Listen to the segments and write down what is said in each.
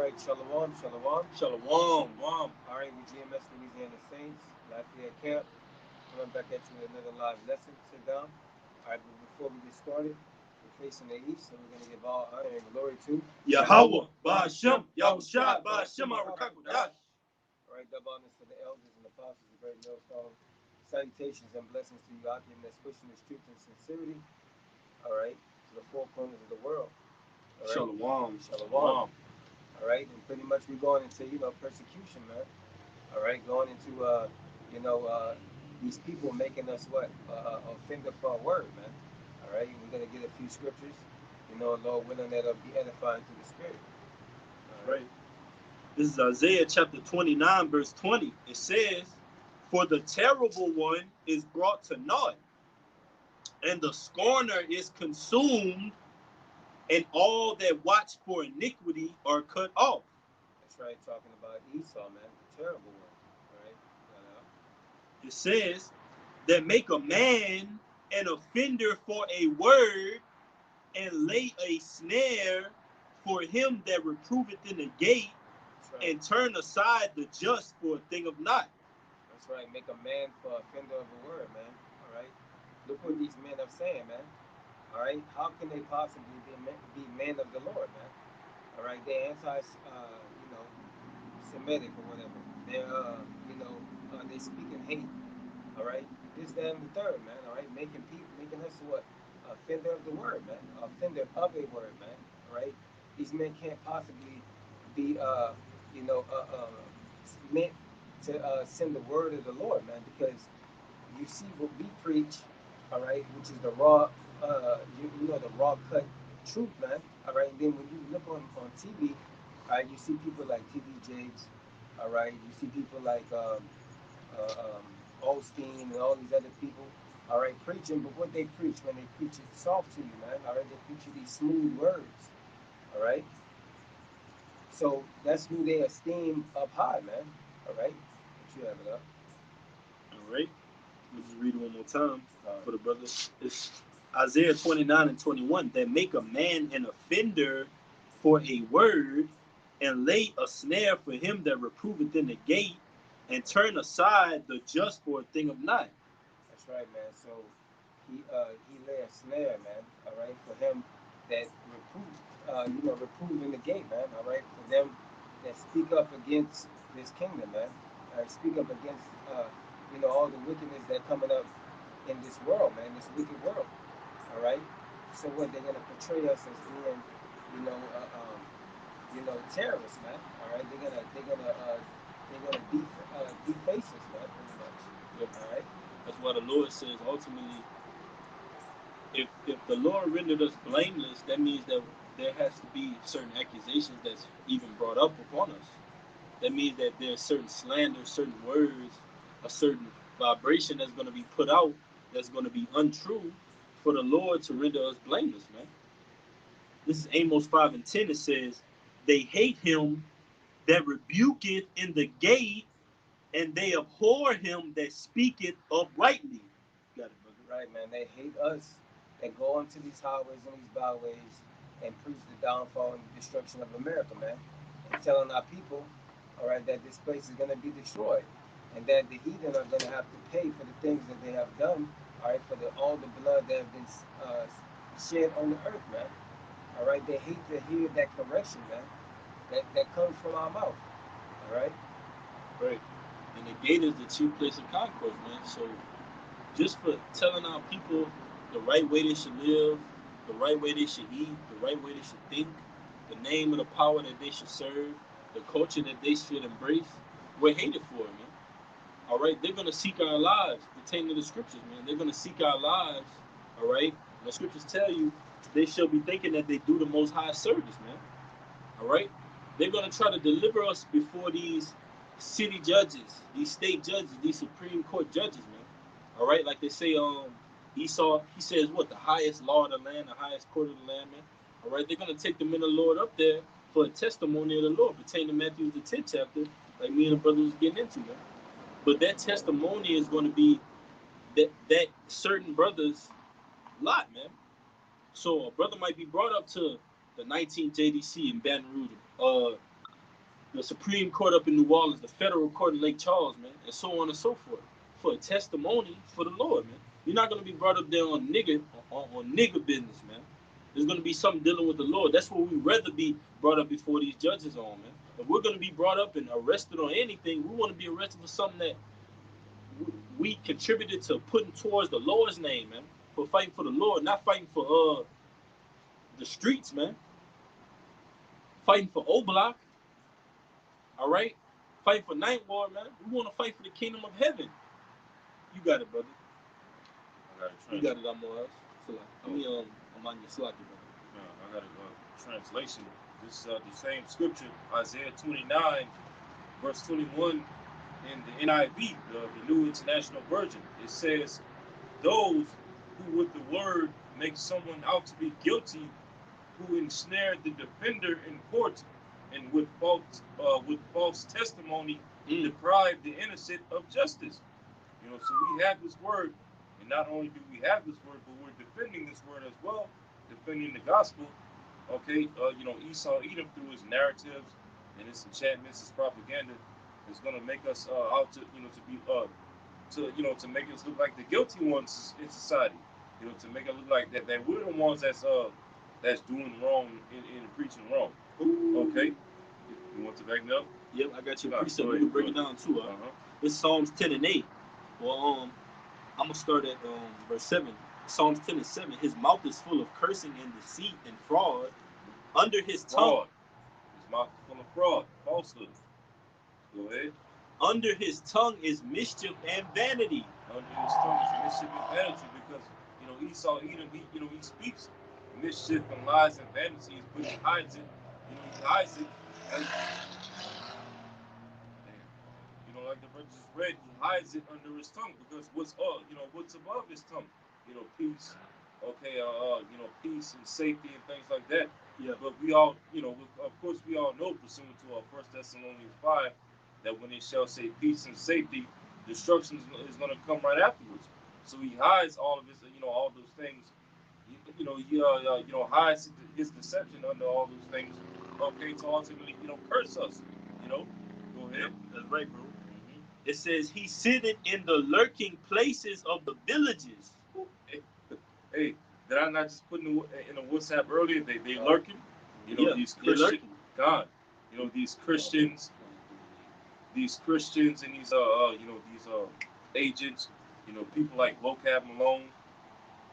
right, Shalom, Shalom. Shalom. All right, we GMS Louisiana Saints, Lafayette Camp. Coming back at you with another live lesson. Sit down. All right, but before we get started, we're facing the east, so we're going to give all honor and glory to Yahweh, Ba'ashem, Yahushua, Ba'ashem, Arakakudash. All right, double honors to the elders and apostles of the great millstone. Salutations and blessings to you out there that's pushing this truth and sincerity. All right, to the four corners of the world. All right? Shalom. Shalom. All right, and pretty much we're going into persecution, man. All right, going into these people making us what offender for a word, man. All right, we're gonna get a few scriptures. Lord willing, that'll be edifying to the spirit. All right. This is Isaiah chapter 29, verse 20. It says, "For the terrible one is brought to naught, and the scorner is consumed, and all that watch for iniquity are cut off." That's right, talking about Esau, man, the terrible one. All right. It says, "That make a man an offender for a word, and lay a snare for him that reproveth in the gate, right. And turn aside the just for a thing of naught." That's right, make a man for offender of a word, man. All right. Look what these men are saying, man. All right. How can they possibly be men of the Lord, man? All right. They're Semitic or whatever. They're, they speak in hate. All right. This, that, and the third, man. All right. Making us what? Offender of the word, man. Offender of a word, man. All right. These men can't possibly be, meant to send the word of the Lord, man, because you see what we preach, all right, which is the raw, the raw cut truth, man, all right. And then when you look on TV, all right, you see people like TV Jakes, all right. You see people like Osteen and all these other people, all right, preaching. But what they preach, when they preach it soft to you, man, all right, they preach you these smooth words, all right. So that's who they esteem up high, man. All right, but you have it up. All right. Let's just read it one more time for the brothers. It's Isaiah 29 and 21. "That make a man an offender for a word, and lay a snare for him that reproveth in the gate, and turn aside the just for a thing of naught." That's right, man. So he lay a snare, man. All right, for him that reprove in the gate, man. All right, for them that speak up against this kingdom, man. All right, speak up against all the wickedness that coming up in this world, man. This wicked world. All right. So what they're gonna portray us as being, terrorists, man. All right. They're gonna deface us, man. Pretty much. Yep. All right. That's why the Lord says ultimately, if the Lord rendered us blameless, that means that there has to be certain accusations that's even brought up upon us. That means that there's certain slander, certain words, a certain vibration that's going to be put out that's going to be untrue for the Lord to render us blameless, man. This is Amos 5 and 10. It says, "They hate him that rebuketh in the gate, and they abhor him that speaketh uprightly." Got it, brother. Right, man. They hate us that go into these highways and these byways and preach the downfall and the destruction of America, man. And telling our people, all right, that this place is going to be destroyed. And that the heathen are going to have to pay for the things that they have done, all right, for all the blood that have been shed on the earth, man. All right, they hate to hear that correction, man, that comes from our mouth, all right? Right. And the gate is the chief place of concourse, man. So just for telling our people the right way they should live, the right way they should eat, the right way they should think, the name of the power that they should serve, the culture that they should embrace, we're hated for it, man. All right, they're going to seek our lives pertaining to the scriptures, man. They're going to seek our lives, all right? The scriptures tell you they shall be thinking that they do the Most High service, man. All right? They're going to try to deliver us before these city judges, these state judges, these Supreme Court judges, man. All right? Like they say, Esau, he says, what, the highest law of the land, the highest court of the land, man. All right? They're going to take the men of the Lord up there for a testimony of the Lord pertaining to Matthew, the 10th chapter, like me and the brother was getting into, man. But that testimony is going to be that certain brother's lot, man. So a brother might be brought up to the 19th JDC in Baton Rouge, the Supreme Court up in New Orleans, the federal court in Lake Charles, man, and so on and so forth, for a testimony for the Lord, man. You're not gonna be brought up there on nigga business, man. There's gonna be something dealing with the Lord. That's what we'd rather be brought up before these judges on, man. If we're gonna be brought up and arrested on anything, we want to be arrested for something that we contributed to putting towards the Lord's name, man. For fighting for the Lord, not fighting for the streets, man. Fighting for O Block, all right? Fighting for Ninth Ward, man. We want to fight for the kingdom of heaven. You got it, brother. I got a You got it, Amos. I'm on your slot, brother. I got a translation. This the same scripture, Isaiah 29, verse 21, in the NIV, the New International Version. It says, "Those who with the word make someone out to be guilty, who ensnared the defender in court, and with false testimony deprive the innocent of justice." So we have this word, and not only do we have this word, but we're defending this word as well, defending the gospel. Okay, Esau Edom, through his narratives and his enchantments, his propaganda, is going to make us out to to make us look like the guilty ones in society. To make it look like that we're the ones that's doing wrong in preaching wrong. Ooh. Okay, you want to back me up? Yep, I got your precept. We can break it down too. It's Psalms 10 and 8. Well, I'm gonna start at verse 7. Psalms 10 and 7. His mouth is full of cursing and deceit and fraud. Under his tongue, his mouth is full of fraud, falsehood. Go ahead. Under his tongue is mischief and vanity. Under his tongue is mischief and vanity, because Esau Edom, he speaks mischief and lies and vanities, but he hides it. He hides it. Like the brother just read, he hides it under his tongue, because what's above his tongue, peace, okay, peace and safety and things like that. Yeah. But we all, of course, we all know, pursuant to 1 Thessalonians 5, that when they shall say peace and safety, destruction is going to come right afterwards. So he hides all of his, all those things. He hides his deception under all those things. Okay, to ultimately, curse us. Go ahead. That's right, bro. It says he sitteth in the lurking places of the villages. Hey, did I not just put in a WhatsApp earlier? They lurking. These Christians. God. These Christians. These Christians and these these agents. People like Vocab Malone.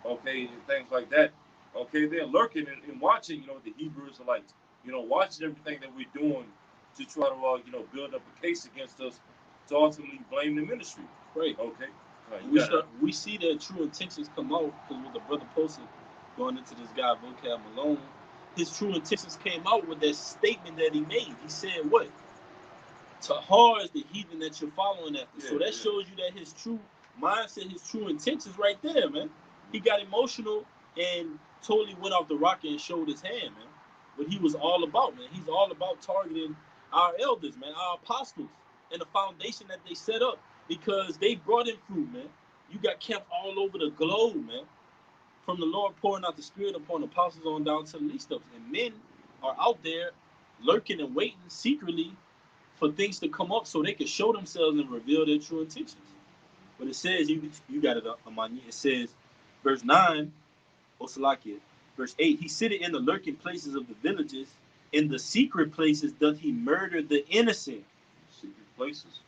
Okay, and things like that. Okay, they're lurking and watching. The Hebrew Israelites. Watching everything that we're doing to try to build up a case against us, to ultimately blame the ministry. Right. Okay. We see their true intentions come out, because what the brother posted going into this guy Vocab Malone, his true intentions came out with that statement that he made. He said, "What? Tahar is the heathen that you're following after." So that shows you that his true mindset, his true intentions, right there, man. He got emotional and totally went off the rocker and showed his hand, man. What he was all about, man. He's all about targeting our elders, man, our apostles, and the foundation that they set up, because they brought in fruit, man. You got camps all over the globe, man. From the Lord pouring out the Spirit upon the apostles on down to the least of us. And men are out there lurking and waiting secretly for things to come up so they can show themselves and reveal their true intentions. But it says, you got it, Amani. It says, verse 9, Osalakia, verse 8, he sitteth in the lurking places of the villages. In the secret places doth he murder the innocent. Secret places.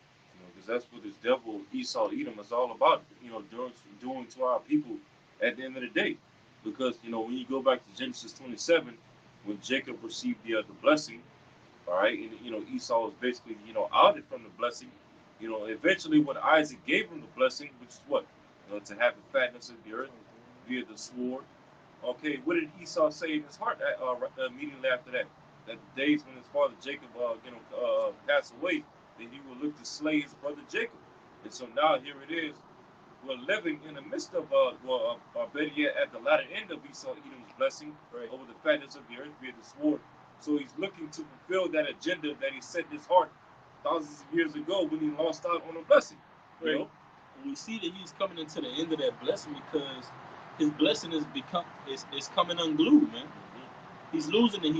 Because that's what this devil Esau Edom is all about, doing to our people at the end of the day. Because, when you go back to Genesis 27, when Jacob received the blessing, all right, and, Esau was basically, outed from the blessing. Eventually when Isaac gave him the blessing, which is what? To have the fatness of the earth via the sword. Okay, what did Esau say in his heart immediately after that? That the days when his father Jacob, passed away, then he will look to slay his brother Jacob. And so now here it is. We're living in the midst of, better yet, at the latter end of Esau Edom's blessing, right, over the fatness of the earth via the sword. So he's looking to fulfill that agenda that he set in his heart thousands of years ago when he lost out on a blessing. Right. And we see that he's coming into the end of that blessing, because his blessing is coming unglued, man. Mm-hmm. He's losing it.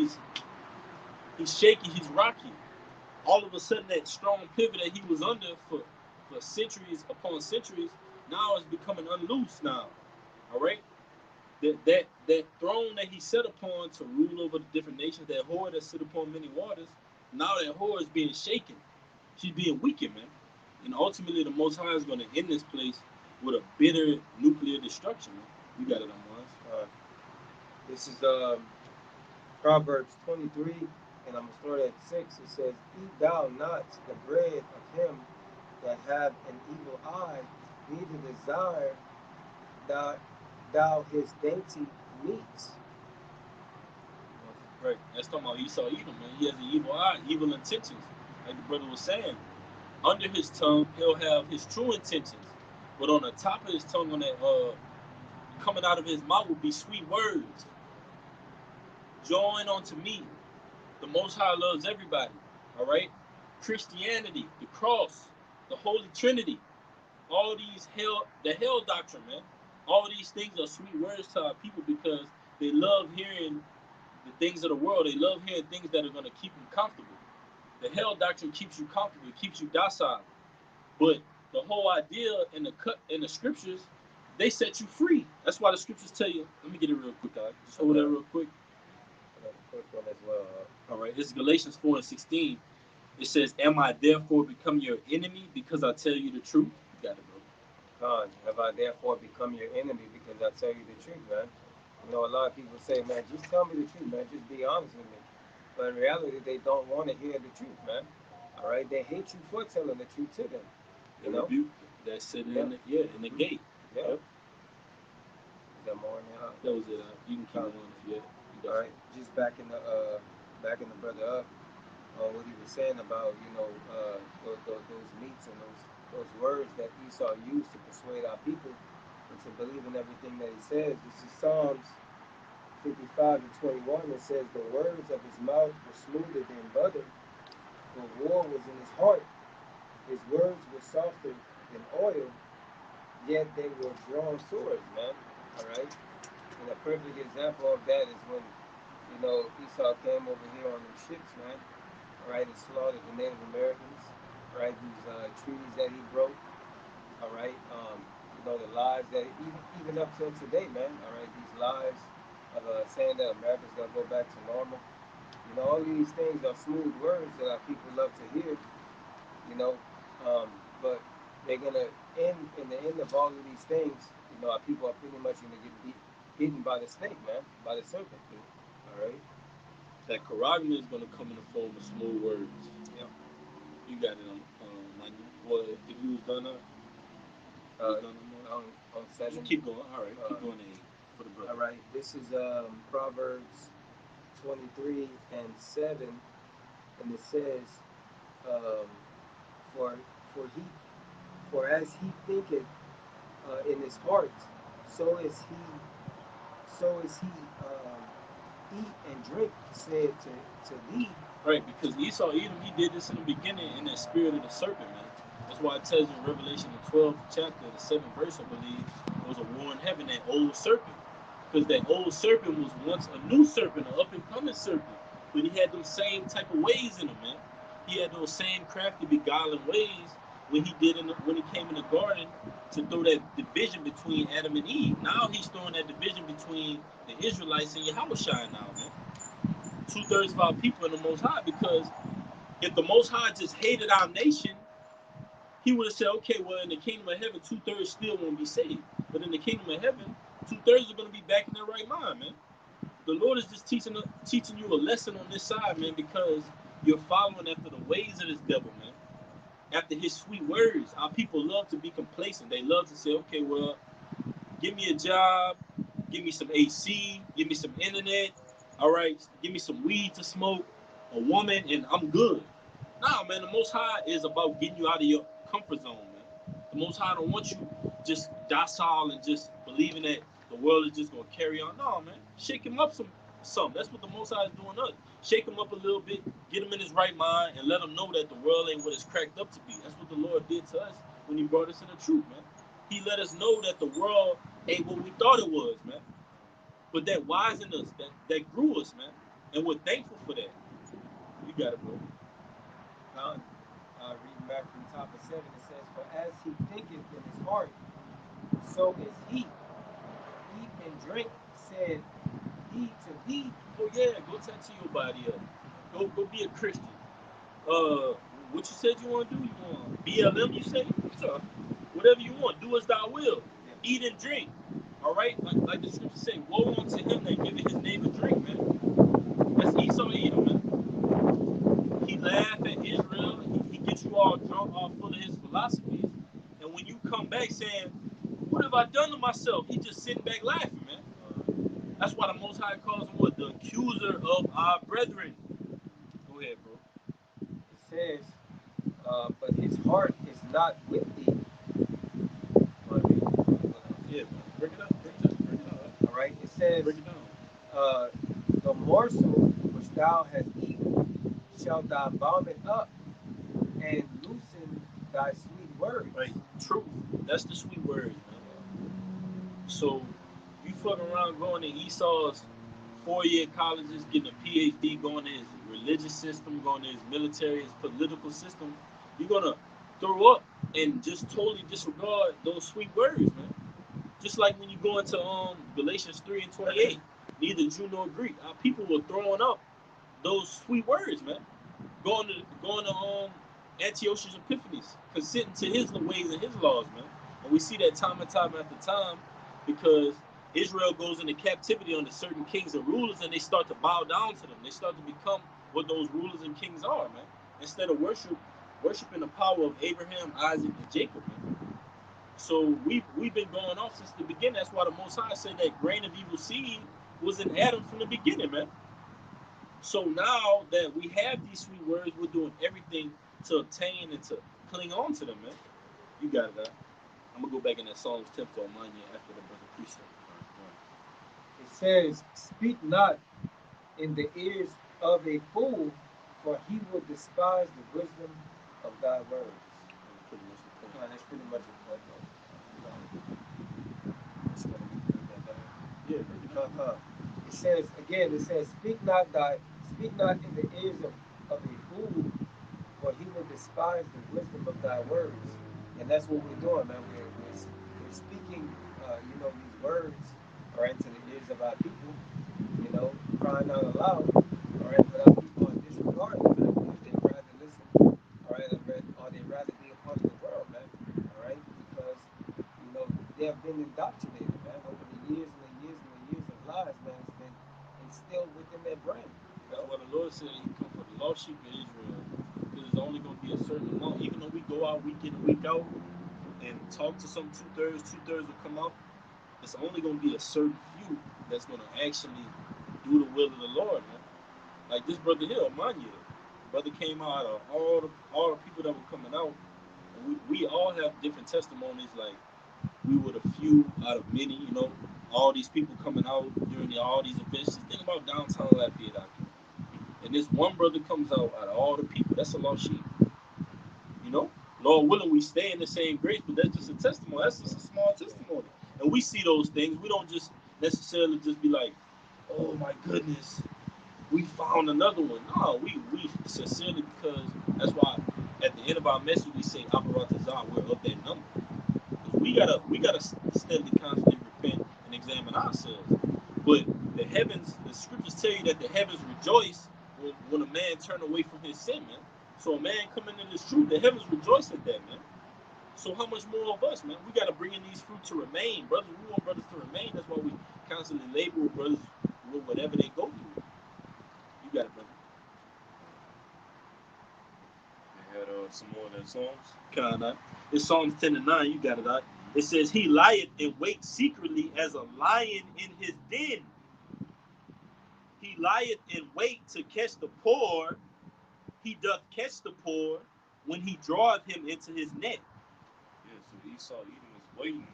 He's shaky. He's rocky. all of a sudden that strong pivot that he was under for centuries upon centuries now is becoming unloose now. All right, that throne that he set upon to rule over the different nations, that whore that sit upon many waters, now that whore is being shaken. She's being weakened, man. And ultimately, the Most High is going to end this place with a bitter nuclear destruction, man. You got it on Mars. This is Proverbs 23, and I'm going to start at 6. It says, Eat thou not the bread of him that have an evil eye, neither desire thou his dainty meats. Right. That's talking about Esau Edom, man. He has an evil eye, evil intentions. Like the brother was saying. Under his tongue, he'll have his true intentions. But on the top of his tongue, on that coming out of his mouth will be sweet words. Join unto me. The Most High loves everybody. All right? Christianity, the cross, the Holy Trinity, all these the hell doctrine, man. All these things are sweet words to our people because they love hearing the things of the world. They love hearing things that are going to keep them comfortable. The hell doctrine keeps you comfortable, it keeps you docile. But the whole idea in the scriptures, they set you free. That's why the scriptures tell you. Let me get it real quick, guys. Just hold that real quick. Quick one as well. All right, this is Galatians 4:16. It says, "Am I therefore become your enemy because I tell you the truth?" You got it, bro. Have I therefore become your enemy because I tell you the truth, man? You know, a lot of people say, man, just tell me the truth, man. Just be honest with me. But in reality, they don't want to hear the truth, man. All right, they hate you for telling the truth to them. You know, rebuke that's sitting in the gate. Yeah. Yep. Is there more in there? That was it. You can keep going if you had. All right, just backing the brother up on what he was saying about those meats and those words that Esau used to persuade our people into believing everything that he says. This is Psalms 55:21. It says, "The words of his mouth were smoother than butter, but war was in his heart. His words were softer than oil, yet they were drawn swords," man. All right. And a perfect example of that is when, Esau came over here on them ships, man. All right, and slaughtered the Native Americans. All right, these treaties that he broke. All right, the lies that even up till today, man. All right, these lies of saying that America's gonna go back to normal. All of these things are smooth words that our people love to hear. You know, but they're gonna end in the end of all of these things. Our people are pretty much gonna get beaten by the snake, man, by the serpent. All right. That charagma is gonna come in the form of smooth words. Yeah. You got it on well, if you was done up. On 7. Just keep going. All right, keep going to 8 for the brother. All right, this is Proverbs 23:7, and it says, "For he, for as he thinketh in his heart, so is he, so is he eat and drink," said to thee. Right, because Esau Edom, he did this in the beginning in that spirit of the serpent, man. That's why it tells you in Revelation, the 12th chapter, the 7th verse, I believe, there was a war in heaven, that old serpent. Because that old serpent was once a new serpent, an up-and-coming serpent. But he had those same type of ways in him, man. He had those same crafty, beguiling ways when when he came in the garden to throw that division between Adam and Eve. Now he's throwing that division between the Israelites and Yahushua now, man. 2/3 of our people in the Most High, because if the Most High just hated our nation, he would have said, okay, well, in the kingdom of heaven, 2/3 still won't be saved. But in the kingdom of heaven, 2/3 are going to be back in their right mind, man. The Lord is just teaching you a lesson on this side, man, because you're following after the ways of this devil, man. After his sweet words. Our people love to be complacent. They love to say, okay, well, give me a job, give me some AC, give me some internet, all right, give me some weed to smoke, a woman, and I'm good. Nah, man, the Most High is about getting you out of your comfort zone, man. The Most High don't want you just docile and just believing that the world is just gonna carry on. No, man, shake him up some. That's what the Most High is doing us. Shake him up a little bit, get him in his right mind, and let him know that the world ain't what it's cracked up to be. That's what the Lord did to us when He brought us in the truth, man. He let us know that the world ain't what we thought it was, man. But that wisened us, that grew us, man. And we're thankful for that. You got it, bro. Con, reading back from top of 7, it says, "For as he thinketh in his heart, so is he. Eat and drink," said he to thee. Oh yeah, go tattoo your body up. Go be a Christian. Uh, what you said you want to do? You want BLM? You say so. Whatever you want, do as thou will. Yeah. Eat and drink. All right, like the scripture say, woe unto him that giveth his neighbor drink, man. That's Esau Edom, man. He laugh at Israel. He gets you all drunk, all full of his philosophies. And when you come back saying, "What have I done to myself?" He just sitting back laughing, man. That's why the Most High calls him what? The accuser of our brethren. Go ahead, bro. It says, "But his heart is not with thee." Yeah, man. Break it up. All right. It says, Break it down. uh, "The morsel which thou hast eaten shalt thou vomit up, and loosen thy sweet words." Right. Truth. That's the sweet words, man. So you fucking around going to Esau's 4-year colleges, getting a PhD, going to his religious system, going to his military, his political system. You're gonna throw up and just totally disregard those sweet words, man. Just like when you go into Galatians 3:28, neither Jew nor Greek, our people were throwing up those sweet words, man. Going to Antiochus Epiphanes, consenting to his ways and his laws, man. And we see that time and time after time because Israel goes into captivity under certain kings and rulers, and they start to bow down to them. They start to become what those rulers and kings are, man. Instead of worshiping the power of Abraham, Isaac, and Jacob, man. So we've been going off since the beginning. That's why the Most High said that grain of evil seed was in Adam from the beginning, man. So now that we have these sweet words, we're doing everything to obtain and to cling on to them, man. You got it, man. I'm gonna go back in that Psalms 10 for mine after the brother precept. It says, "Speak not in the ears of a fool, for he will despise the wisdom of thy words." Pretty much the point. That's pretty much the point, Just wanna break that down. Yeah, break it down. though. It says again. It says, speak not in the ears of a fool, for he will despise the wisdom of thy words." And that's what we're doing, man. We're speaking, these words, all right, to the ears of our people, crying out aloud, all right, but our people are disregarding, man, because they'd rather listen, all right, or they'd rather be a part of the world, man, all right, because, they have been indoctrinated, man, over the years and the years and the years of lies, man, it's been instilled within their brain, That's why the Lord said He come for the lost sheep of Israel. Because there's only going to be a certain amount. Even though we go out week in and week out and talk to some two-thirds will come out. It's only going to be a certain few that's going to actually do the will of the Lord, man. Like this brother here, Manya. Brother came out of all the people that were coming out. And we all have different testimonies. Like we were the few out of many, all these people coming out during all these events. Just think about downtown Lafayette out there. And this one brother comes out of all the people. That's a lost sheep. You know? Lord willing, we stay in the same grace, but that's just a testimony. That's just a small testimony. And we see those things. We don't just necessarily just be like, oh my goodness, we found another one. No, we sincerely, because that's why at the end of our message we say Aparatazan, we're of that number. Because we gotta steadily, constantly repent and examine ourselves. But the scriptures tell you that the heavens rejoice when a man turn away from his sin, man. So a man coming in this truth, the heavens rejoice at that, man. So how much more of us, man? We got to bring in these fruit to remain, brothers. We want brothers to remain. That's why we constantly label brothers with whatever they go through. You got it, brother. They had some more of their songs. Kinda. It's Psalms 10 and 9. You got it, out. It says, "He lieth and waits secretly as a lion in his den. He lieth in wait to catch the poor. He doth catch the poor when he draweth him into his net." Yeah, so Esau Edom is waiting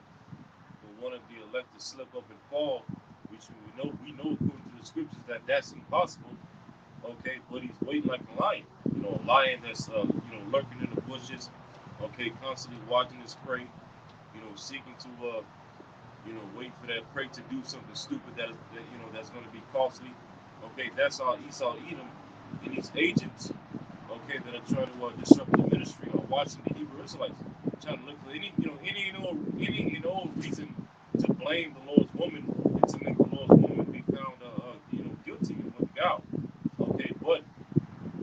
for one of the elect to slip up and fall, which we know according to the scriptures that that's impossible. Okay, but he's waiting like a lion. A lion that's lurking in the bushes. Okay, constantly watching his prey. Seeking to wait for that prey to do something stupid that's going to be costly. Okay, that's all Esau Edom and his agents. okay, that are trying to disrupt the ministry, or watching the Hebrew Israelites, trying to look for any reason to blame the Lord's woman and to make the Lord's woman be found guilty with guile. Okay, but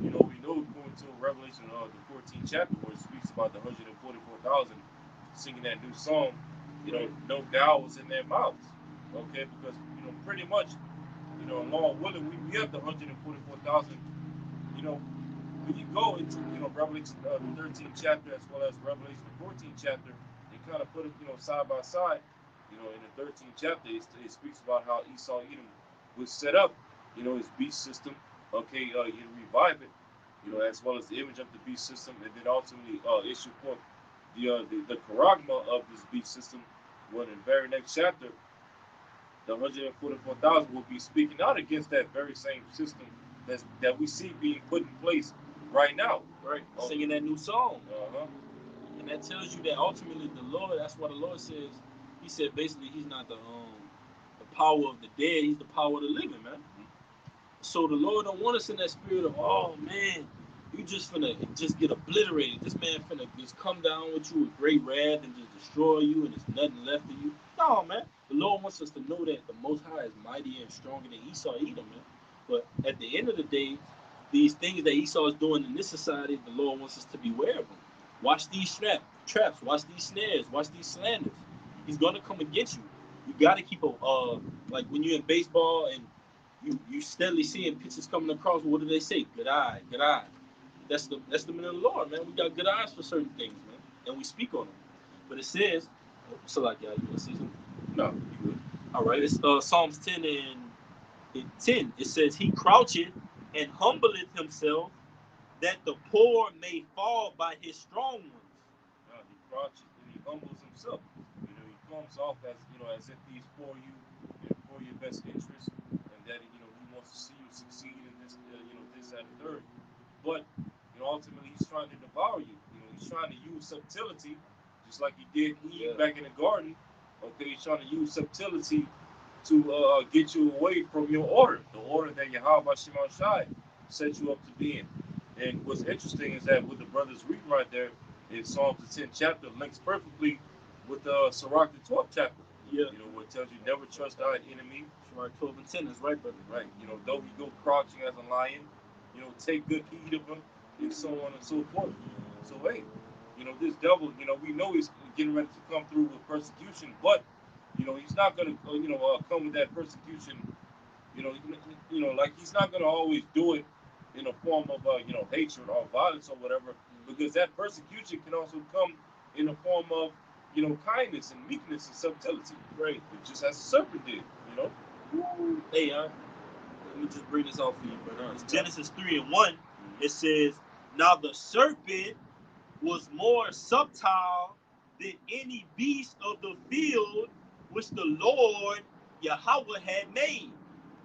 we know going to Revelation, the 14th chapter, where it speaks about the 144,000 singing that new song, no guile was in their mouths. Okay, because pretty much, along with it, we have the 144,000. You know, when you go into Revelation the 13th chapter as well as Revelation the 14th chapter, they kind of put it side by side. In the 13th chapter, it speaks about how Esau Edom was set up, his beast system, okay, and revive it, as well as the image of the beast system, and then ultimately issue forth the charagma of this beast system. When in the very next chapter, the 144,000 will be speaking out against that very same system that we see being put in place right now. Right, singing that new song. Uh-huh. And that tells you that ultimately the Lord, that's what the Lord says. He said basically he's not the power of the dead, he's the power of the living, man. Mm-hmm. So the Lord don't want us in that spirit of, oh man, you just finna just get obliterated. This man finna just come down with you with great wrath and just destroy you and there's nothing left of you. No, man. The Lord wants us to know that the Most High is mightier and stronger than Esau Edom, man. But at the end of the day, these things that Esau is doing in this society, the Lord wants us to be aware of them. Watch these traps, watch these snares, watch these slanders. He's gonna come against you. You gotta keep like when you're in baseball and you steadily seeing pitches coming across. What do they say? Good eye, good eye. That's the men of the Lord, man. We got good eyes for certain things, man, and we speak on them. But it says, so like, you want to see something? No, you good. All right, it's Psalms 10 and 10. It says, He croucheth and humbleth himself, that the poor may fall by his strong ones. He crouches and he humbles himself. He comes off as if he's for you, for your best interest, and that he wants to see you succeed in this, this and the third. But ultimately he's trying to devour you. He's trying to use subtlety, just like he did Eve back in the garden. Okay, he's trying to use subtlety to get you away from your order, the order that Yahweh Shimon Shai set you up to be in. And what's interesting is that what the brothers reading right there in Psalms the 10th chapter links perfectly with Sirach the 12th chapter. Yeah. Where it tells you never trust thy enemy. Sirach 12 and 10 is right, brother. Right. Though he go crouching as a lion, take good heed of him, and so on and so forth. So hey, this devil, we know he's getting ready to come through with persecution, but he's not going to come with that persecution. Like he's not going to always do it in a form of hatred or violence or whatever, because that persecution can also come in the form of kindness and meekness and subtlety. Right. Just as a serpent did. Hey, let me just bring this out for you, brother. It's Genesis 3 and 1. It says, Now the serpent was more subtle than any beast of the field which the Lord Yahweh had made.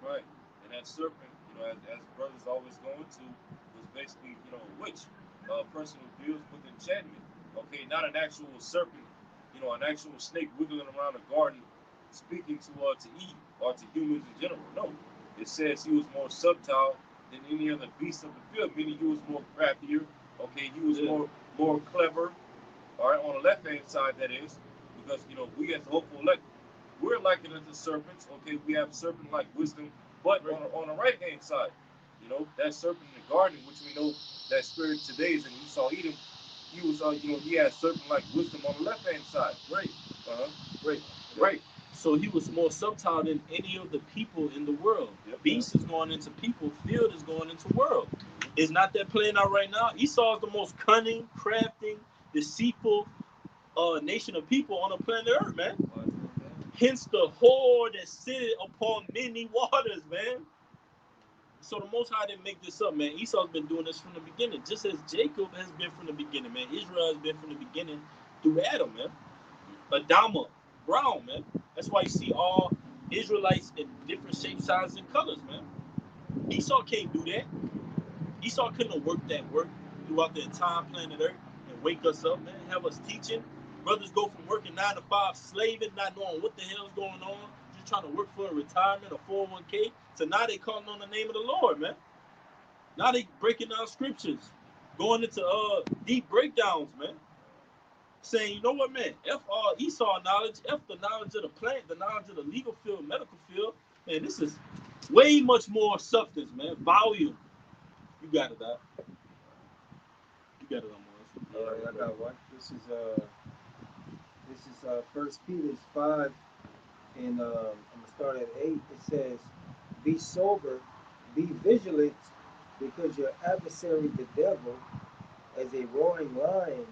Right. And that serpent, as brothers always go into, was basically, a witch, a person who deals with enchantment. Okay, not an actual serpent, an actual snake wiggling around the garden, speaking to Eve or to humans in general. No, it says he was more subtle than any other beast of the field, meaning he was more craftier. Okay, he was more clever. All right, on the left hand side, that is, because we as the hopeful elect, we're likened unto serpents. Okay, we have serpent-like wisdom, but on the right hand side, that serpent in the garden, which we know that spirit today is in Esau Edom, he was he had serpent-like wisdom on the left hand side. Right. Right. Right. So he was more subtle than any of the people in the world. Yep. Beast is going into people, field is going into world. Is not that playing out right now? Esau is the most cunning, crafting, deceitful nation of people on the planet Earth, man. Hence the whore that sitteth upon many waters, man. So the Most High didn't make this up, man. Esau's been doing this from the beginning, just as Jacob has been from the beginning, man. Israel has been from the beginning through Adam, man. Adama, brown, man. That's why you see all Israelites in different shapes, sizes, and colors, man. Esau can't do that. Esau couldn't have worked that work throughout the entire planet Earth and wake us up, man, have us teaching. Brothers go from working 9 to 5, slaving, not knowing what the hell's going on, just trying to work for a retirement, a 401k. So now they calling on the name of the Lord, man. Now they breaking down scriptures. going into deep breakdowns, man. Saying, you know what, man, F all Esau knowledge, F the knowledge of the plant, the knowledge of the legal field, medical field. Man, this is way much more substance, man. Volume. You got it, Doc. You got it, All Amor. right, I got one. This is First Peter's 5, and I'm gonna start at 8. It says, "Be sober, be vigilant, because your adversary, the devil, as a roaring lion,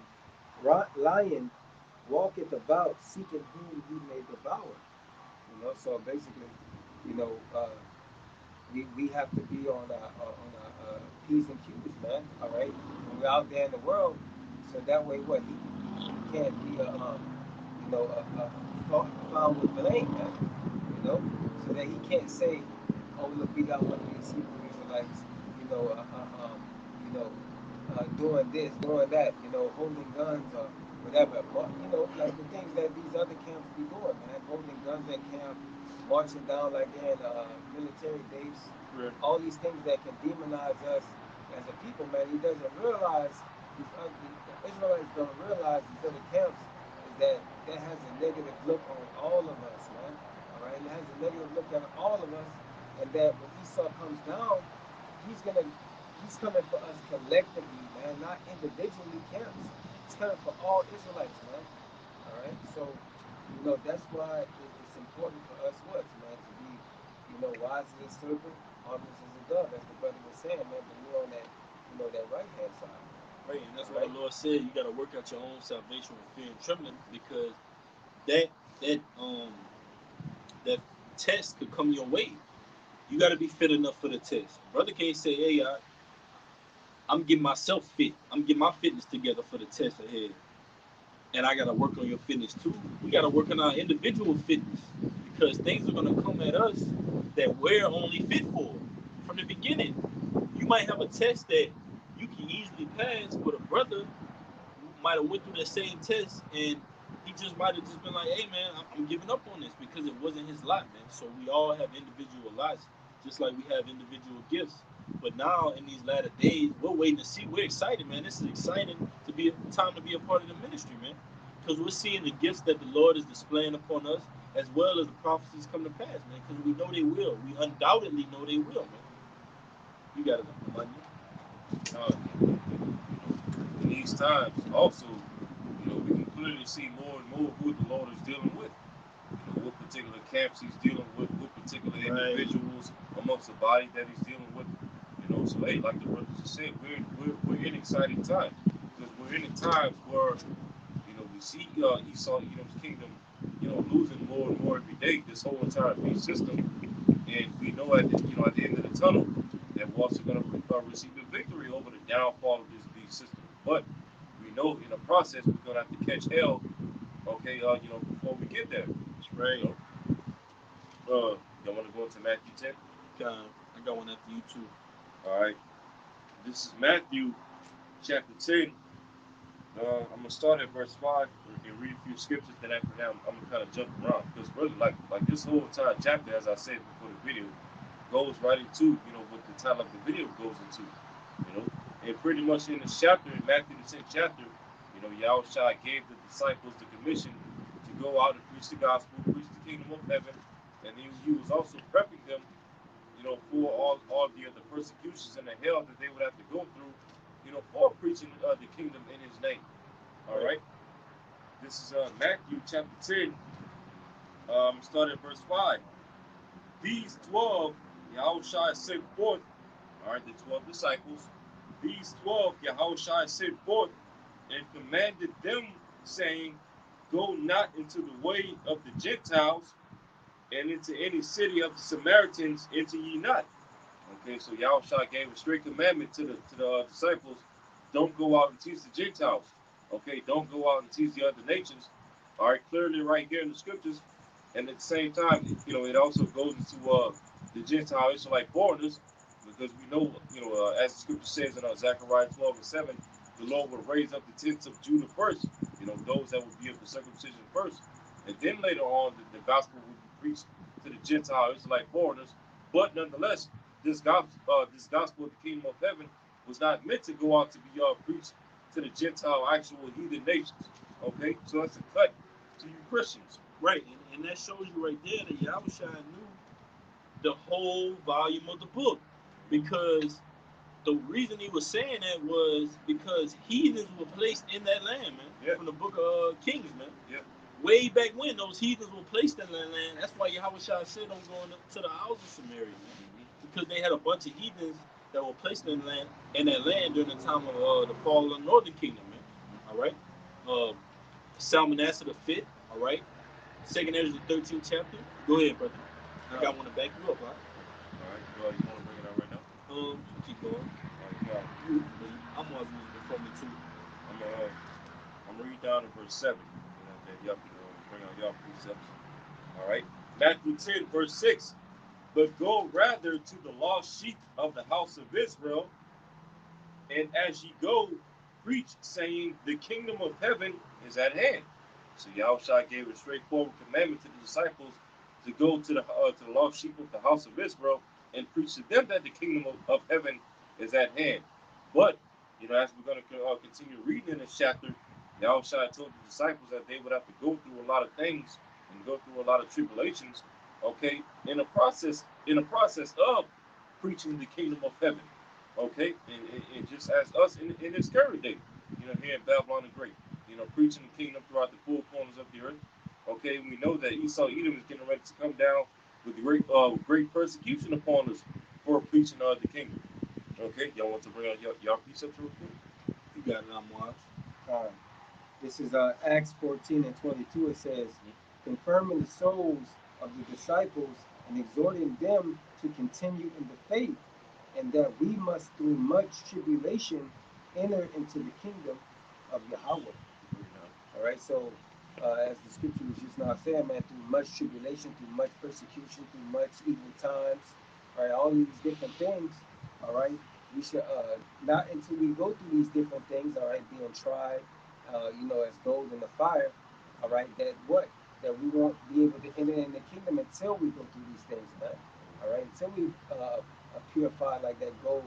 walketh about, seeking whom he may devour." So basically, you know, we have to be on our P's and Q's, man. All right, when we're out there in the world, so that way, what he can't be found with blame, man. So that he can't say, "Oh, look, we got one of these Hebrew Israelites, you know, you know, doing this, doing that, holding guns or whatever." But, like the things that these other camps be doing, man, holding guns at camp, marching down like they're in military base, Right. all these things that can demonize us as a people, man. He doesn't realize, the Israelites don't realize these other camps is that has a negative look on all of us, man. All right, it has a negative look at all of us, and that when Esau comes down, he's gonna he's coming for us collectively, man, not individually camps. He's coming for all Israelites, man. All right, so that's why it's important for us, what man, to be wise as a serpent, harmless as a dove, as the brother was saying, man. But we're on that right hand side. Right, and that's All why right. the Lord said you got to work out your own salvation with fear and trembling, because that that that test could come your way. You got to be fit enough for the test. Brother can't say, "Hey, I'm getting myself fit. I'm getting my fitness together for the test ahead," and I got to work on your fitness too. We got to work on our individual fitness, because things are going to come at us that we're only fit for from the beginning. You might have a test that you can easily pass, but a brother might have went through that same test, and he just might have just been like, "Hey, man, I'm giving up on this," because it wasn't his lot, man. So we all have individual lots, just like we have individual gifts. But now in these latter days, we're waiting to see. We're excited, man. This is exciting to be time to be a part of the ministry, man, because we're seeing the gifts that the Lord is displaying upon us, as well as the prophecies come to pass, man. Because we know they will. We undoubtedly know they will, man. You got it, money. In these times, also, we can clearly see more and more who the Lord is dealing with. What particular camps He's dealing with, what particular Right. individuals amongst the body that He's dealing with. So hey, like the brother just said, we're in exciting times, because we're in times where we see Esau, Edom's kingdom, losing more and more every day. This whole entire beast system, and we know at the end of the tunnel that we're also going to receive a victory over the downfall of this beast system. But we know in the process we're going to have to catch hell. Okay, before we get there, That's right. y'all want to go into Matthew 10? I got one after you too. All right, this is Matthew chapter 10. I'm gonna start at verse 5 and read a few scriptures. Then after that, I'm gonna kind of jump around, because really, like this whole entire chapter, as I said before the video, goes right into what the title of the video goes into. And pretty much in this chapter, in Matthew the 10th chapter, Yahushua gave the disciples the commission to go out and preach the gospel, preach the kingdom of heaven, and he was also prepping them, for all the persecutions and the hell that they would have to go through, for preaching the kingdom in His name. All right. This is Matthew chapter 10, starting at verse 5. These 12 Yahushua sent forth, all right, the 12 disciples. These 12 Yahushua sent forth and commanded them, saying, "Go not into the way of the Gentiles, and into any city of the Samaritans enter ye not." Okay, so Yahushua gave a strict commandment to the disciples: don't go out and teach the Gentiles. Okay, don't go out and teach the other nations. All right, clearly right here in the scriptures, and at the same time, it also goes into the Gentile Israelite foreigners, because we know, as the scripture says in Zechariah 12:7, the Lord would raise up the tents of Judah first. Those that would be of the circumcision first, and then later on, the gospel would be preached to the Gentile Israelite foreigners. But nonetheless, this gospel of the kingdom of heaven was not meant to go out to be preached to the Gentile, actual heathen nations. Okay, so that's a cut to you Christians. Right, and that shows you right there that Yahushua knew the whole volume of the book, because the reason he was saying that was because heathens were placed in that land, man. Yeah. From the book of Kings, man. Yeah. Way back when those heathens were placed in that land. That's why Yahushua said don't go to the house of Samaria, man. Because they had a bunch of heathens that were placed in that land during the time of the fall of the northern kingdom, man. All right. Salmanasseh the fifth. All right. Second Ezra the 13th chapter. Go ahead, brother. I got one to back you up, huh? All right, you want to bring it out right now? Keep going. All right, I'm always reading before me too. I'm gonna read down to verse 7. Then y'all can bring out y'all precepts. All right, Matthew 10, verse 6. But go rather to the lost sheep of the house of Israel, and as ye go, preach, saying, the kingdom of heaven is at hand. So Yahushua gave a straightforward commandment to the disciples to go to the lost sheep of the house of Israel and preach to them that the kingdom of heaven is at hand. But, as we're going to continue reading in this chapter, Yahushua told the disciples that they would have to go through a lot of things and go through a lot of tribulations, okay, in the process of preaching the kingdom of heaven. Okay, and just as us in this current day, here in Babylon the Great, preaching the kingdom throughout the four corners of the earth. Okay, we know that Esau Edom is getting ready to come down with great persecution upon us for preaching the kingdom. Okay, y'all want to bring out y'all precepts real quick? You got it, Amwaj. This is Acts 14 and 22. It says, confirming the souls of the disciples and exhorting them to continue in the faith, and that we must through much tribulation enter into the kingdom of Yahweh. All right, so as the scripture was just now saying, man, through much tribulation, through much persecution, through much evil times, all right, all these different things, all right, we should not until we go through these different things, all right, being tried, as gold in the fire, all right, that we won't be able to enter in the kingdom until we go through these things, man. All right, until we purified like that gold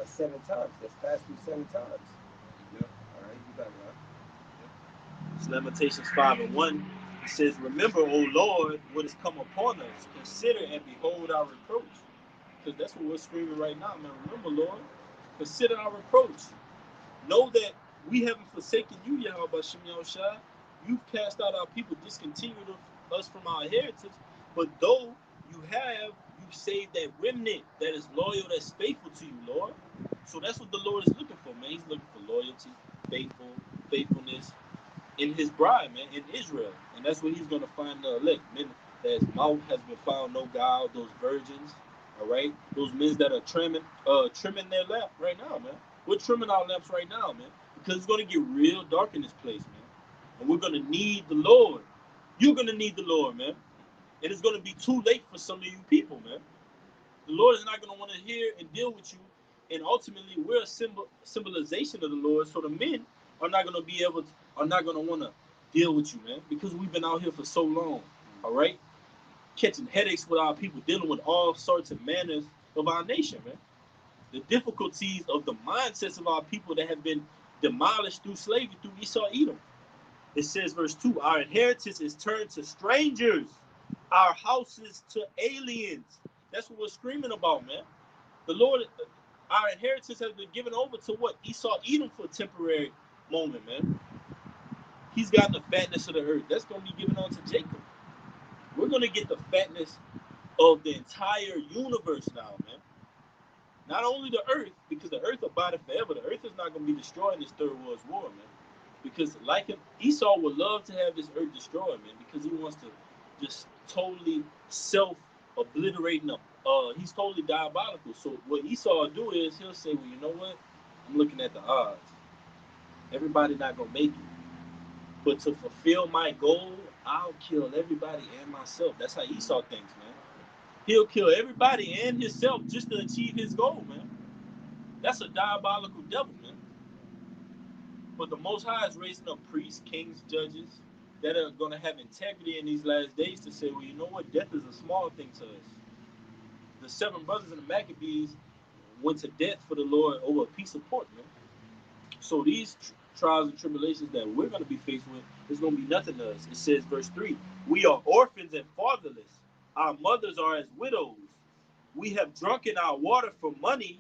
7 times. That's passed through 7 times. Yep. All right, you got it, right? It's Lamentations 5 and 1. It says, remember, O Lord, what has come upon us. Consider and behold our reproach. Because that's what we're screaming right now, man. Remember, Lord, consider our reproach. Know that we haven't forsaken you, Yahweh Bashem Yahushua. You've cast out our people, discontinued us from our heritage. But though you've saved that remnant that is loyal, that's faithful to you, Lord. So that's what the Lord is looking for, man. He's looking for loyalty, faithfulness in his bride, man, in Israel. And that's where he's going to find the elect. Men that his mouth has been found no guile, those virgins, all right? Those men that are trimming their lamp right now, man. We're trimming our lamps right now, man, because it's going to get real dark in this place, man. And we're going to need the Lord. You're going to need the Lord, man. And it's going to be too late for some of you people, man. The Lord is not going to want to hear and deal with you. And ultimately, we're a symbolization of the Lord. So the men are not going to want to deal with you, man, because we've been out here for so long, all right? Catching headaches with our people, dealing with all sorts of manners of our nation, man. The difficulties of the mindsets of our people that have been demolished through slavery, through Esau Edom. It says, verse 2, our inheritance is turned to strangers, our houses to aliens. That's what we're screaming about, man. The Lord, our inheritance has been given over to what? Esau Edom for a temporary moment, man. He's gotten the fatness of the earth. That's going to be given on to Jacob. We're going to get the fatness of the entire universe now, man. Not only the earth, because the earth abideth forever. The earth is not going to be destroyed in this third world war, man. Because like him, Esau would love to have this earth destroyed, man, because he wants to just totally self-obliterate them. He's totally diabolical. So what Esau will do is he'll say, well, you know what? I'm looking at the odds. Everybody not going to make it. But to fulfill my goal, I'll kill everybody and myself. That's how Esau thinks, man. He'll kill everybody and himself just to achieve his goal, man. That's a diabolical devil, man. But the Most High is raising up priests, kings, judges that are going to have integrity in these last days to say, well, you know what? Death is a small thing to us. The 7 brothers in the Maccabees, went to death for the Lord over a piece of pork, man. So these trials and tribulations that we're going to be faced with is going to be nothing to us. It says, verse 3, we are orphans and fatherless. Our mothers are as widows. We have drunken our water for money.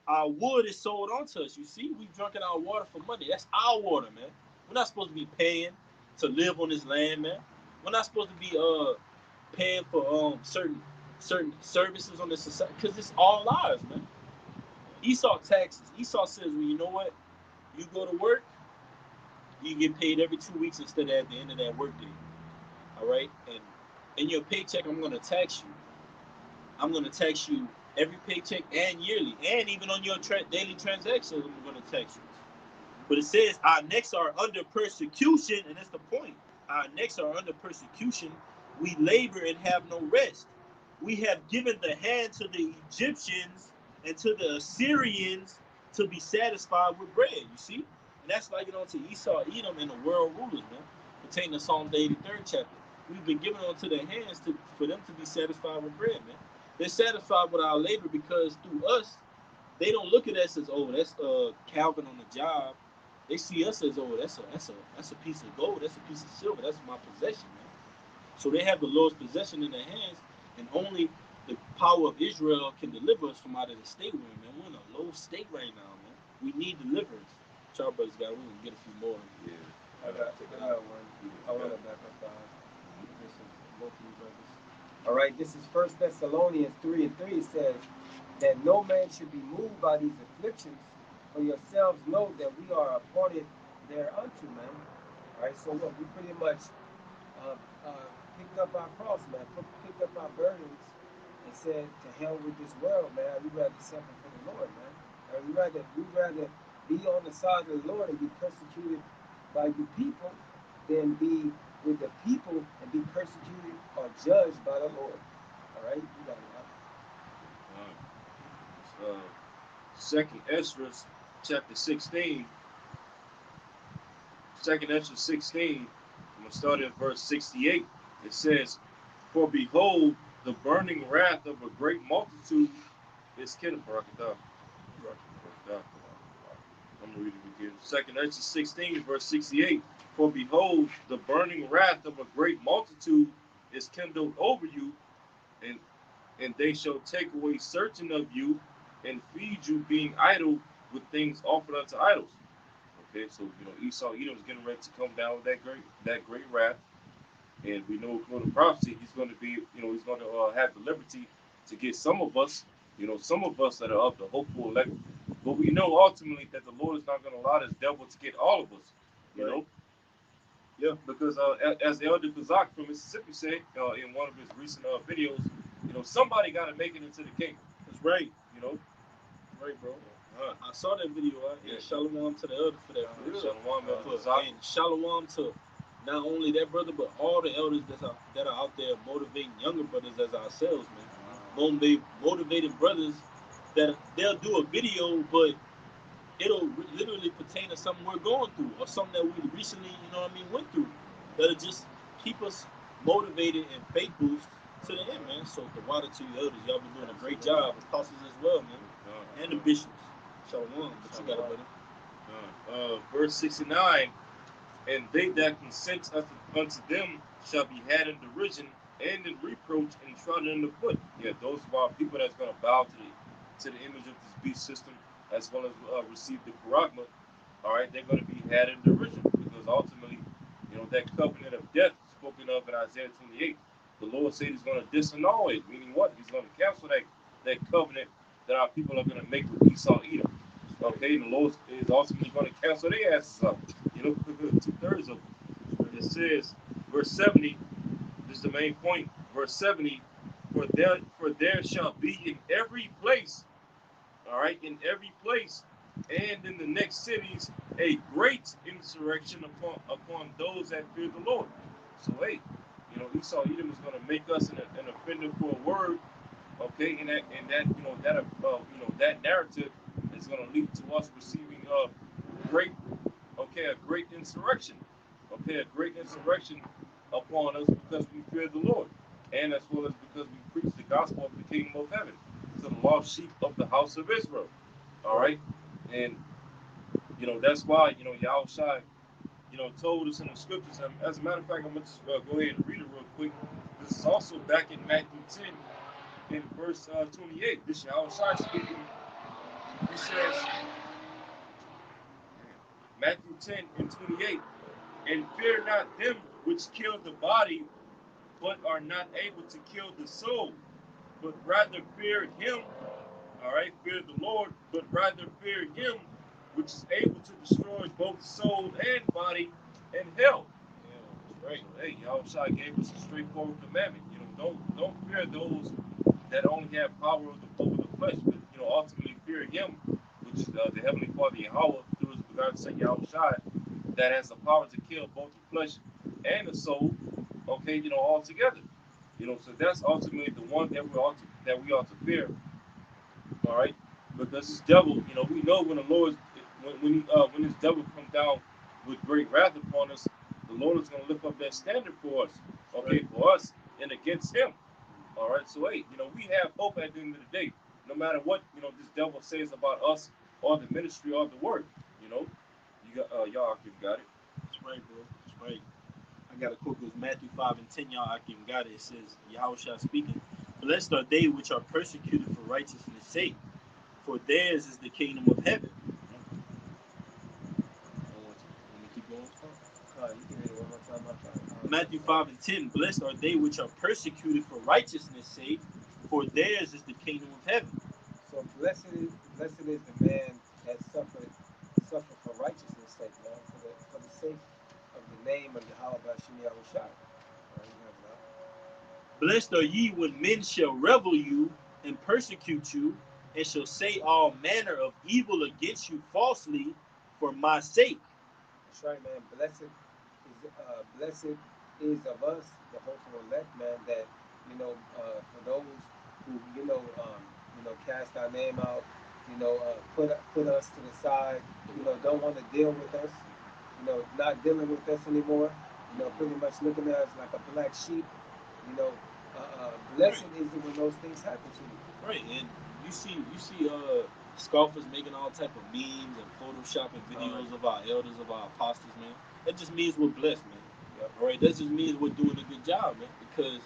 Our wood is sold onto us. You see, we've drunken our water for money. That's our water, man. We're not supposed to be paying to live on this land, man. We're not supposed to be paying for certain services on this society because it's all ours, man. Esau taxes. Esau says, well, you know what? You go to work, you get paid every 2 weeks instead of at the end of that workday. All right, and in your paycheck, I'm gonna tax you. I'm gonna tax you every paycheck and yearly, and even on your daily transactions, I'm gonna tax you. But it says our necks are under persecution, and that's the point. Our necks are under persecution. We labor and have no rest. We have given the hand to the Egyptians and to the Assyrians to be satisfied with bread. You see? And that's like it on to Esau, Edom, and the world rulers, man. Pertaining to Psalm the 83rd chapter. We've been given onto their hands for them to be satisfied with bread, man. They're satisfied with our labor because through us, they don't look at us as, oh, that's Calvin on the job. They see us as, oh, that's a piece of gold, that's a piece of silver, that's my possession, man. So they have the Lord's possession in their hands, and only the power of Israel can deliver us from out of the state we're in, man. We're in a low state right now, man. We need deliverance. Our brothers got, we're gonna get a few more. Yeah. I got one. I want to back up both of you brothers. All right, this is First Thessalonians 3:3. It says that no man should be moved by these afflictions, for yourselves know that we are appointed thereunto, man. All right, so look, we pretty much uh, uh, picked up our cross, man, picked up our burdens, and said, to hell with this world, man. We rather suffer for the Lord, man. We rather be on the side of the Lord and be persecuted by the people than be with the people and be persecuted or judged by the Lord. All right, you got it. Second Ezra chapter 16. Second Ezra 16. I'm gonna start at verse 68. It says, "For behold, the burning wrath of a great multitude is kindled." I'm gonna read it again. Second Ezra 16, verse 68. "For behold, the burning wrath of a great multitude is kindled over you, and they shall take away certain of you, and feed you, being idle with things offered unto idols." Okay, so Esau, Edom is getting ready to come down with that great wrath, and we know according to prophecy, he's going to be, he's going to have the liberty to get some of us, some of us that are of the hopeful elect. But we know ultimately that the Lord is not going to allow this devil to get all of us, you know. Yeah, because as Elder Kazak from Mississippi said in one of his recent videos, somebody got to make it into the kingdom. That's right. You know, right, bro. I saw that video. And shalom to the elder for that. For real. Shalom, and shalom to not only that brother, but all the elders that are out there motivating younger brothers as ourselves, man. Motivating brothers that they'll do a video, but it'll literally pertain to something we're going through or something that we recently, went through. That'll just keep us motivated and faith boost to the end, man. So the water to you elders, y'all been doing a great job. Apostles as well, man. And the bishops. Shalom. But you got it, brother. Verse 69, "And they that consent unto them shall be had in derision and in reproach and trodden in the foot." Yeah, those are people that's going to bow to the image of this beast system, as well as receive the charagma. All right, they're going to be had in derision because ultimately, that covenant of death spoken of in Isaiah 28, the Lord said He's going to disannul it. Meaning what? He's going to cancel that covenant that our people are going to make with Esau, Edom. Okay, and the Lord is ultimately going to cancel their asses up. 2/3 of them. It says, verse 70. This is the main point. Verse 70. For there shall be in every place." All right, in every place, and in the next cities, a great insurrection upon those that fear the Lord. So hey, Esau Edom is going to make us an offender for a word, okay, and that narrative is going to lead to us receiving great, a great insurrection, a great insurrection upon us because we fear the Lord, and as well as because we preach the gospel of the kingdom of heaven. to the lost sheep of the house of Israel. All right, and that's why Yahushua told us in the scriptures. And as a matter of fact, I'm gonna just go ahead and read it real quick. This is also back in Matthew 10, in verse 28. This Yahushua speaking. He says, Matthew 10 and 28, and fear not them which kill the body, but are not able to kill the soul, but rather fear him. All right, fear the Lord, but rather fear him which is able to destroy both soul and body in hell. Yeah, right. So, hey, Yahushua gave us a straightforward commandment. Don't fear those that only have power over the flesh, but ultimately fear him, which is the heavenly Father Yahweh through his begotten Son Yahushua, that has the power to kill both the flesh and the soul. Okay, all together. So that's ultimately the one that we ought to fear. All right, because this devil, we know when the Lord, when this devil comes down with great wrath upon us, the Lord is going to lift up that standard for us. Okay, for us and against him. All right, so hey, we have hope at the end of the day, no matter what this devil says about us or the ministry or the work. You got y'all got it. That's right, bro. That's right. I got a quote. It was Matthew 5 and 10. Y'all got it. It says, Yahushua speaking, blessed are they which are persecuted for righteousness' sake, for theirs is the kingdom of heaven. Let me keep going. You can read it one more time. Matthew 5 and 10. Blessed are they which are persecuted for righteousness' sake, for theirs is the kingdom of heaven. So blessed is the man that suffer for righteousness' sake, man, for the sake of the name of Yahweh Bashim Yahushua. Blessed are ye when men shall revel you and persecute you, and shall say all manner of evil against you falsely for my sake. That's right, man. Blessed is of us, the hopeful elect, man, that for those who cast our name out, put us to the side, don't want to deal with us, not dealing with us anymore, pretty much looking at us like a black sheep, you know, blessed right. is it when those things happen to you. Right, and you see scoffers making all type of memes and photoshopping videos of our elders, of our apostles, man. That just means we're blessed, man. Yep. All right, that just means we're doing a good job, man. Because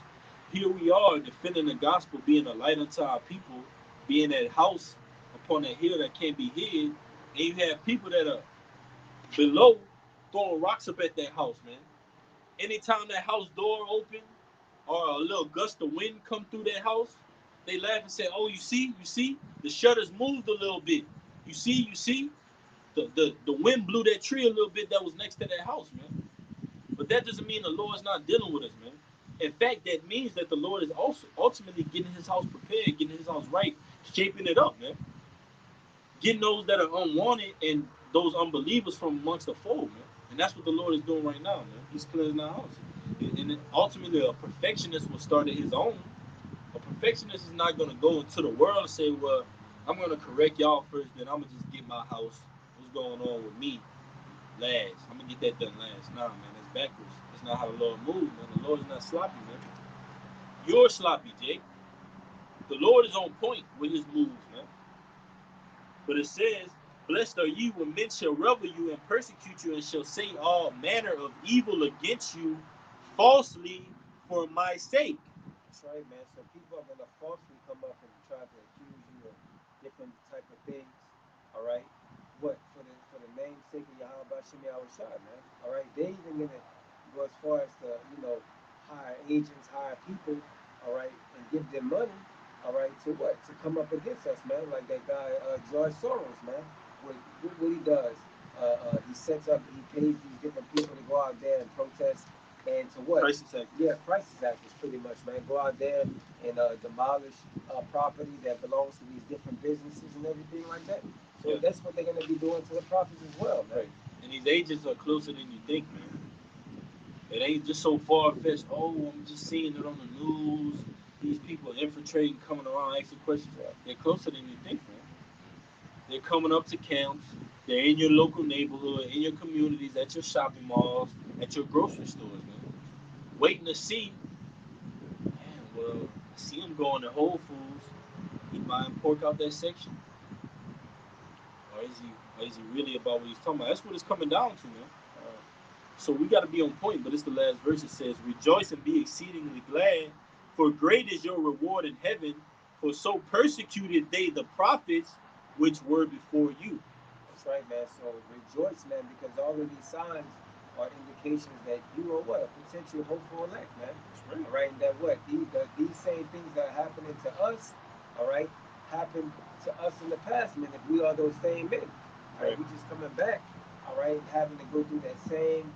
here we are defending the gospel, being a light unto our people, being that house upon that hill that can't be hid, and you have people that are below throwing rocks up at that house, man. Anytime that house door open or a little gust of wind come through that house, they laugh and say, "Oh, you see, the shutters moved a little bit. You see, the wind blew that tree a little bit that was next to that house, man." But that doesn't mean the Lord's not dealing with us, man. In fact, that means that the Lord is also ultimately getting his house prepared, getting his house right, shaping it up, man. Getting those that are unwanted and those unbelievers from amongst the fold, man. And that's what the Lord is doing right now, man. He's cleansing our house. And ultimately, a perfectionist will start at his own. A perfectionist is not going to go into the world and say, well, I'm going to correct y'all first, then I'm going to just get my house. What's going on with me last? I'm going to get that done last. Nah, man, that's backwards. That's not how the Lord moves, man. The Lord is not sloppy, man. You're sloppy, Jake. The Lord is on point with his moves, man. But it says, blessed are you when men shall revel you and persecute you and shall say all manner of evil against you falsely for my sake. That's right, man. So people are gonna falsely come up and try to accuse you of different type of things. All right. What for the name's sake of Yahweh Bashim Yahushua, man. All right. They even gonna go as far as to hire agents, hire people. All right, and give them money. All right, to what? To come up against us, man. Like that guy George Soros, man. What he does? He sets up. He pays these different people to go out there and protest. And to what? Crisis actors. Yeah, crisis actors, pretty much, man. Go out there and demolish property that belongs to these different businesses and everything like that. So that's what they're going to be doing to the prophets as well, man. Right. And these agents are closer than you think, man. It ain't just so far fetched. Oh, I'm just seeing it on the news. These people infiltrating, coming around, asking questions. They're closer than you think, man. They're coming up to camps. They're in your local neighborhood, in your communities, at your shopping malls, at your grocery stores, man. Waiting to see. Man, well, I see them going to Whole Foods. He buying pork out that section, or is he really about what he's talking about? That's what it's coming down to, man. So we got to be on point. But it's the last verse. It says, "Rejoice and be exceedingly glad, for great is your reward in heaven. For so persecuted they the prophets which were before you." That's right, man. So rejoice, man, because all of these signs are indications that you are what? A potential hopeful elect, man. That's right. All right, and that what? These same things that are happening to us, all right, happened to us in the past, man, if we are those same men. All right, we just coming back, all right, having to go through that same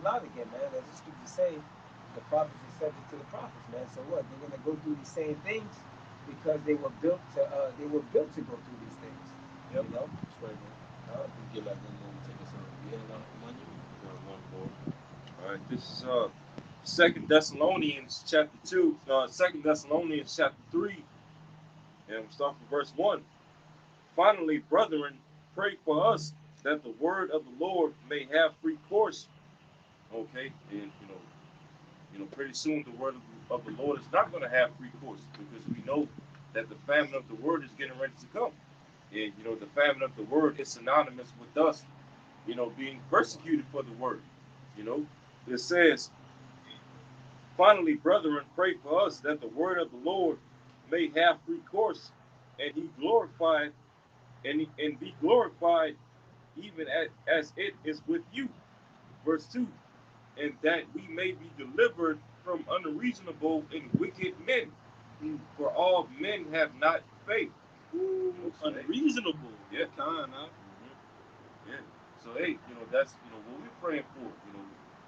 lot again, man. As the scriptures say, the prophets are subject to the prophets, man. So what? They're gonna go through these same things because they were built to go through these things. Yep. You know? That's right, man. We get like one more to take us out. Yeah, one you. One more. All right, this is Second Thessalonians chapter 2, Second Thessalonians chapter 3, and we'll start from verse 1. Finally, brethren, pray for us that the word of the Lord may have free course. Okay, and pretty soon the word of the Lord is not going to have free course because we know that the famine of the word is getting ready to come. And the famine of the word is synonymous with us, being persecuted for the word. You know, it says, finally, brethren, pray for us that the word of the Lord may have free course, and he glorified and be glorified even as it is with you. Verse 2, and that we may be delivered from unreasonable and wicked men. For all men have not faith. Ooh, unreasonable. Yeah. Kind, huh? Yeah. So hey, that's what we're praying for.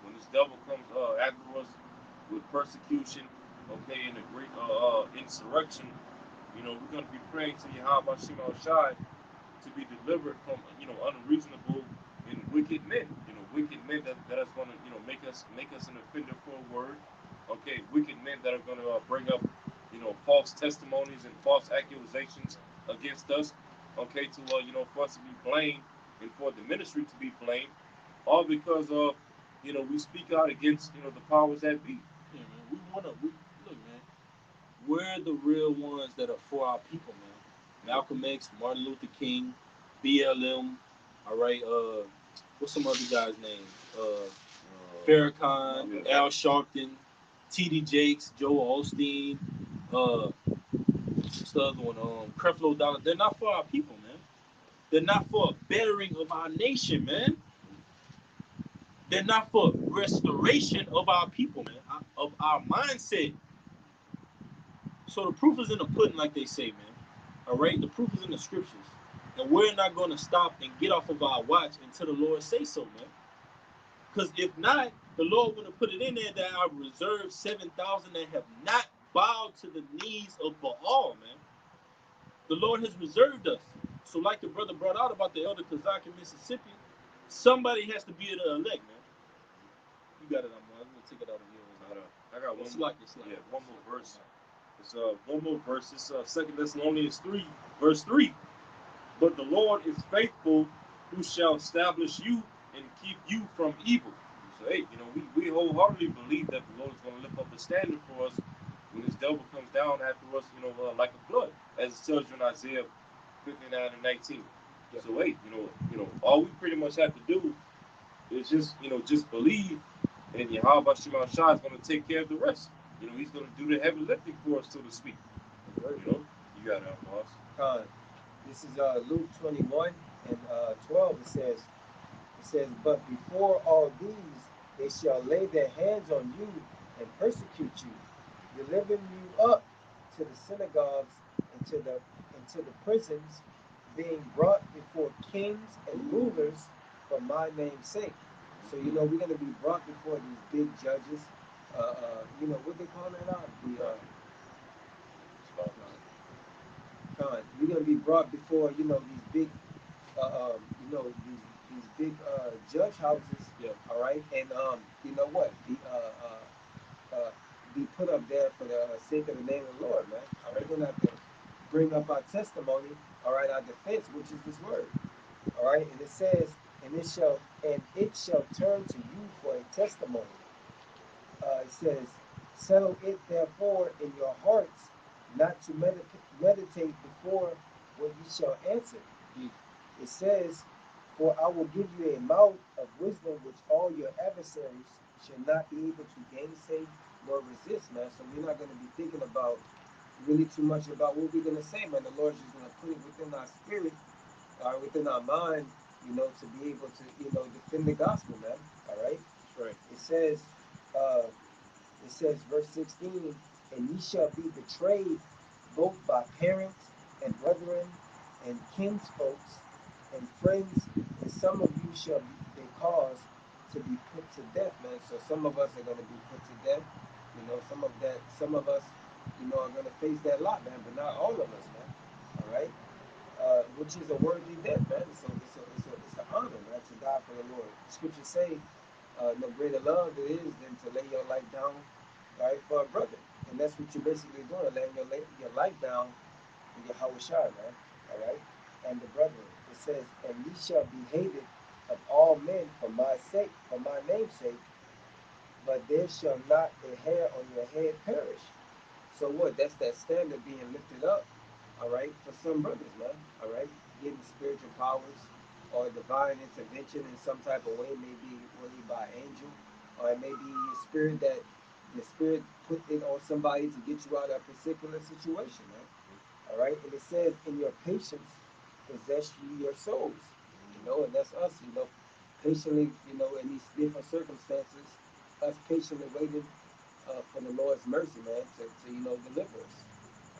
When this devil comes after us with persecution, okay, and a great insurrection, we're gonna be praying to Yahweh Shema Shai to be delivered from unreasonable and wicked men. Wicked men that is going to make us an offender for a word. Okay, wicked men that are going to bring up false testimonies and false accusations against us. Okay, to for us to be blamed and for the ministry to be blamed, all because of we speak out against the powers that be. Yeah, man. We look, man. We're the real ones that are for our people, man. Malcolm X, Martin Luther King, BLM. All right. What's some other guys' names? Farrakhan, Yeah. Al Sharpton, T.D. Jakes, Joel Osteen. What's the other one? Creflo Dollar. They're not for our people, man. They're not for a bettering of our nation, man. They're not for restoration of our people, man. Of our mindset. So the proof is in the pudding, like they say, man. All right, the proof is in the scriptures, and we're not going to stop and get off of our watch until the Lord say so, man. Because if not, the Lord would have put it in there that I reserved 7,000 that have not bowed to the knees of Baal, man. The Lord has reserved us. So, like the brother brought out about the elder Kazak in Mississippi, somebody has to be the elect, man. You got it, I'm going to take it out of here. I got one. Yeah, one more verse. It's one more verse. It's 2 Thessalonians 3, verse 3. But the Lord is faithful, who shall establish you and keep you from evil. So hey, we wholeheartedly believe that the Lord is going to lift up a standard for us when this devil comes down after us, like a flood, as it tells you in Isaiah 59 and 19. Yeah. So hey, all we pretty much have to do is just believe, and Yahweh Shema Shah is going to take care of the rest. He's going to do the heavy lifting for us, so to speak. You got it, boss. This is Luke 21 and 12. It says, but before all these, they shall lay their hands on you and persecute you, delivering you up to the synagogues and to the prisons, being brought before kings and rulers for my name's sake. So we're going to be brought before these big judges. What they call that now? We're going to be brought before these big these big judge houses. Yeah. All right, and you know what? Be put up there for the sake of the name of the Lord, man. All right, we're gonna have to bring up our testimony. All right, our defense, which is this word. All right, and it says, and it shall turn to you for a testimony. It says, settle it therefore in your hearts, not to meditate before what ye shall answer. It says, "For I will give you a mouth of wisdom which all your adversaries shall not be able to gainsay nor resist," man. So we're not going to be thinking about really too much about what we're going to say, man. The Lord's just going to put it within our spirit, within our mind, to be able to, defend the gospel, man. All right. That's right. It says, uh, verse 16, "And ye shall be betrayed both by parents and brethren and kinsfolks and friends, and some of you shall be caused to be put to death," man. So some of us are going to be put to death. Some of us, are going to face that lot, man, but not all of us, man. All right. Which is a worthy death, man. So it's an honor, man, to die for the Lord. Scriptures say, no greater love there is than to lay your life down, right, for a brother. And that's what you're basically doing, laying your life down for your Hawashai, man. All right? And the brethren. It says, "And ye shall be hated of all men for my sake, for my name's sake, but there shall not a hair on your head perish." So what? That's that standard being lifted up, all right, for some brothers, man, all right, getting spiritual powers or divine intervention in some type of way, maybe really by angel, or it may be your spirit that the spirit put it on somebody to get you out of a particular situation, man. All right, and it says, "In your patience possess you your souls," and that's us, patiently, in these different circumstances, us patiently waiting for the Lord's mercy, man, to deliver us.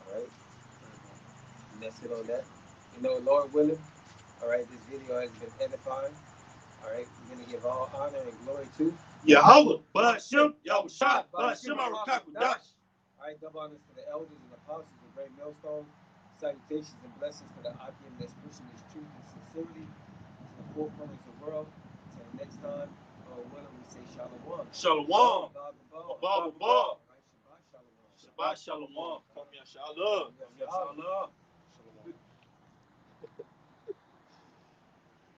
All right, and that's it on that. Lord willing, all right, this video has been edifying. All right, we're gonna give all honor and glory to Yahweh, Bashim, Yahushua, Bashim, Arakakadash. All right, double honors to the elders and apostles of Great Millstone. Salutations and blessings to the IPM that's pushing this truth and sincerity to the four corners of the world. Until next time, Lord willing, we say shalom. Shalom. Bob. Bob. All right, Shabbat shalom. Shabbat Shalom. Come here, Shalom. Shalom.